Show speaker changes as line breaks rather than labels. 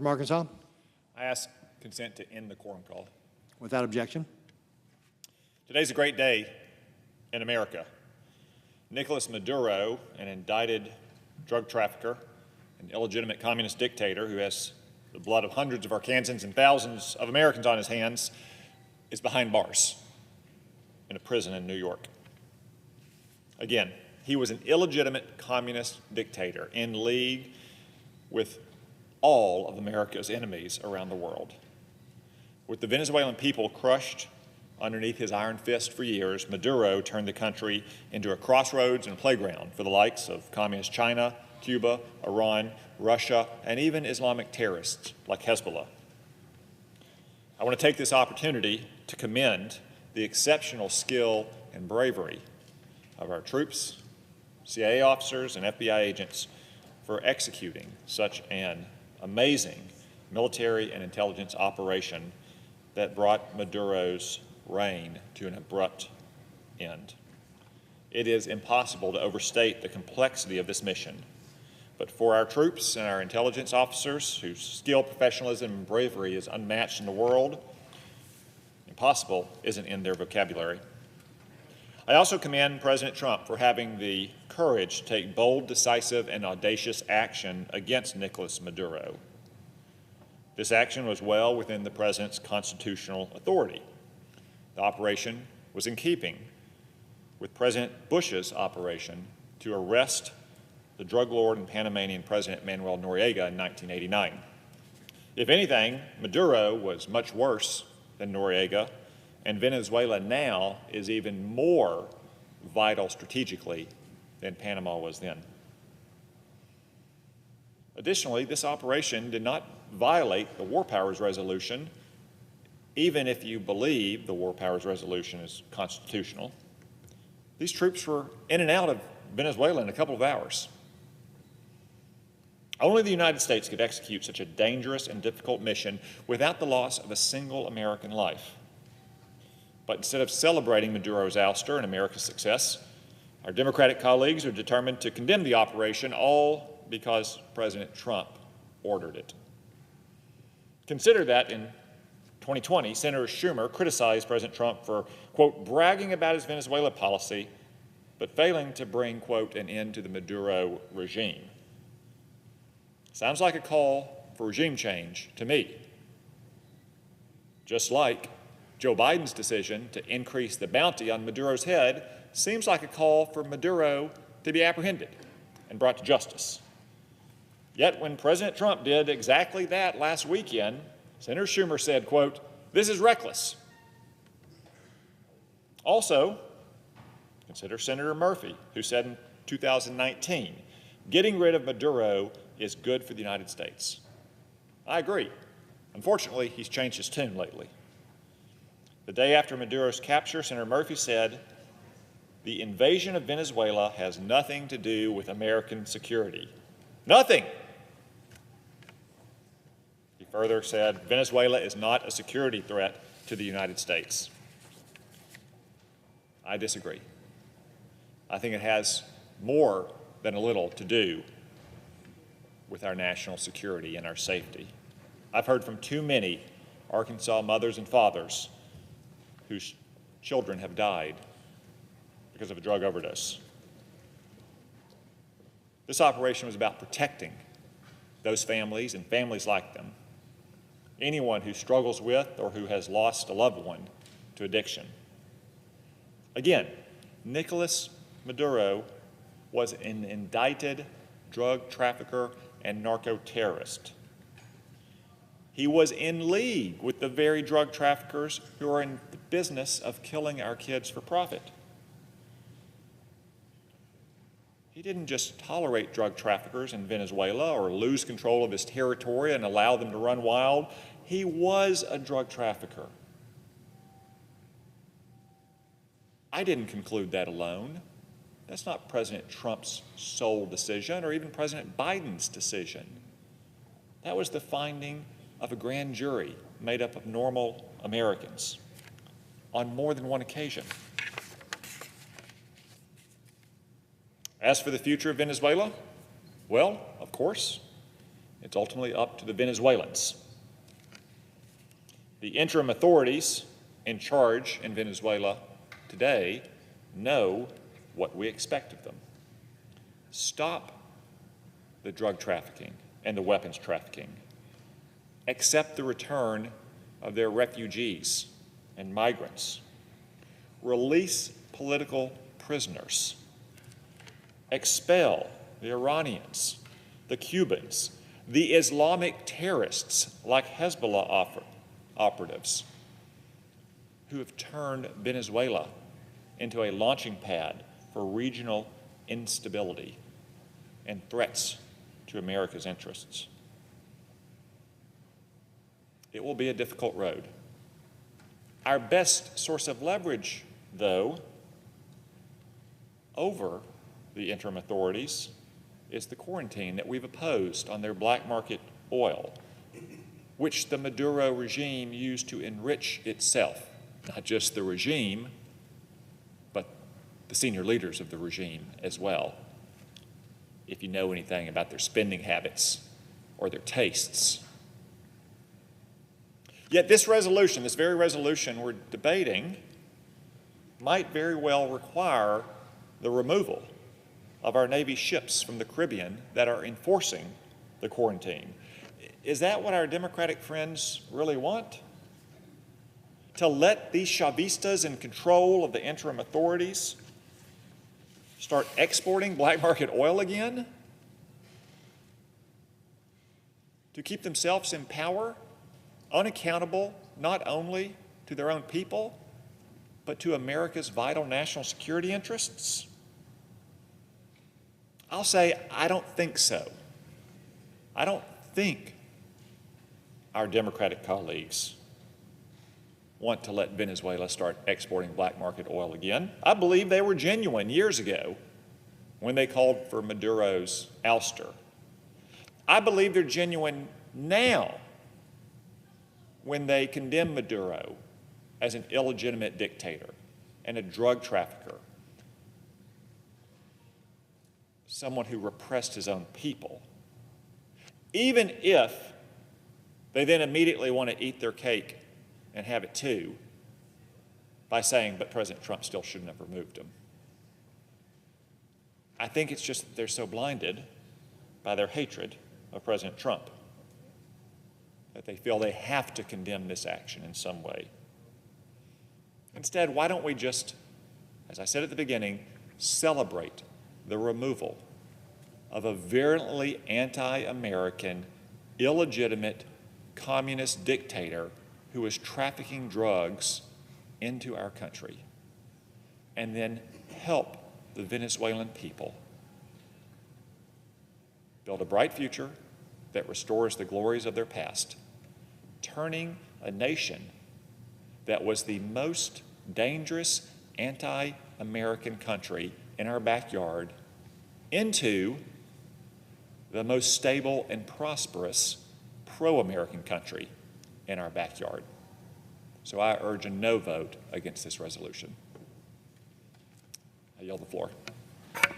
from Arkansas.
I ask consent to end the quorum call.
Without objection.
Today's a great day in America. Nicolás Maduro, an indicted drug trafficker, an illegitimate communist dictator who has the blood of hundreds of Arkansans and thousands of Americans on his hands, is behind bars in a prison in New York. Again, he was an illegitimate communist dictator in league with all of America's enemies around the world. With the Venezuelan people crushed underneath his iron fist for years, Maduro turned the country into a crossroads and playground for the likes of communist China, Cuba, Iran, Russia, and even Islamic terrorists like Hezbollah. I want to take this opportunity to commend the exceptional skill and bravery of our troops, CIA officers, and FBI agents for executing such an amazing military and intelligence operation that brought Maduro's reign to an abrupt end. It is impossible to overstate the complexity of this mission, but for our troops and our intelligence officers, whose skill, professionalism, and bravery is unmatched in the world, impossible isn't in their vocabulary. I also commend President Trump for having the courage to take bold, decisive, and audacious action against Nicolás Maduro. This action was well within the president's constitutional authority. The operation was in keeping with President Bush's operation to arrest the drug lord and Panamanian President Manuel Noriega in 1989. If anything, Maduro was much worse than Noriega, and Venezuela now is even more vital strategically than Panama was then. Additionally, this operation did not violate the War Powers Resolution, even if you believe the War Powers Resolution is constitutional. These troops were in and out of Venezuela in a couple of hours. Only the United States could execute such a dangerous and difficult mission without the loss of a single American life. But instead of celebrating Maduro's ouster and America's success, our Democratic colleagues are determined to condemn the operation, all because President Trump ordered it. Consider that in 2020, Senator Schumer criticized President Trump for, quote, bragging about his Venezuela policy, but failing to bring, quote, an end to the Maduro regime. Sounds like a call for regime change to me. Just like Joe Biden's decision to increase the bounty on Maduro's head seems like a call for Maduro to be apprehended and brought to justice. Yet when President Trump did exactly that last weekend, Senator Schumer said, quote, "This is reckless." Also, consider Senator Murphy, who said in 2019, getting rid of Maduro is good for the United States. I agree. Unfortunately, he's changed his tune lately. The day after Maduro's capture, Senator Murphy said, "The invasion of Venezuela has nothing to do with American security." Nothing. He further said, "Venezuela is not a security threat to the United States." I disagree. I think it has more than a little to do with our national security and our safety. I've heard from too many Arkansas mothers and fathers whose children have died because of a drug overdose. This operation was about protecting those families and families like them, anyone who struggles with or who has lost a loved one to addiction. Again, Nicolás Maduro was an indicted drug trafficker and narco-terrorist. He was in league with the very drug traffickers who are in the business of killing our kids for profit. He didn't just tolerate drug traffickers in Venezuela or lose control of his territory and allow them to run wild. He was a drug trafficker. I didn't conclude that alone. That's not President Trump's sole decision or even President Biden's decision. That was the finding of a grand jury made up of normal Americans on more than one occasion. As for the future of Venezuela, well, of course, It's ultimately up to the Venezuelans. The interim authorities in charge in Venezuela today know what we expect of them. Stop the drug trafficking and the weapons trafficking. Accept the return of their refugees and migrants. Release political prisoners. Expel the Iranians, the Cubans, the Islamic terrorists like Hezbollah operatives who have turned Venezuela into a launching pad for regional instability and threats to America's interests. It will be a difficult road. Our best source of leverage, though, over the interim authorities is the quarantine that we've opposed on their black market oil, which the Maduro regime used to enrich itself, not just the regime, but the senior leaders of the regime as well, if you know anything about their spending habits or their tastes. Yet this resolution, this very resolution we're debating, might very well require the removal of our Navy ships from the Caribbean that are enforcing the quarantine. Is that what our Democratic friends really want? To let these Chavistas in control of the interim authorities start exporting black market oil again? To keep themselves in power, unaccountable not only to their own people, but to America's vital national security interests? I'll say, I don't think so. I don't think our Democratic colleagues want to let Venezuela start exporting black market oil again. I believe they were genuine years ago when they called for Maduro's ouster. I believe they're genuine now when they condemn Maduro as an illegitimate dictator and a drug trafficker, someone who repressed his own people, even if they then immediately want to eat their cake and have it too by saying, but President Trump still shouldn't have removed him. I think it's just that they're so blinded by their hatred of President Trump that they feel they have to condemn this action in some way. Instead, why don't we just, as I said at the beginning, celebrate the removal of a virulently anti-American, illegitimate communist dictator who is trafficking drugs into our country, and then help the Venezuelan people build a bright future that restores the glories of their past, turning a nation that was the most dangerous anti-American country in our backyard into the most stable and prosperous pro-American country in our backyard. So I urge a no vote against this resolution. I yield the floor.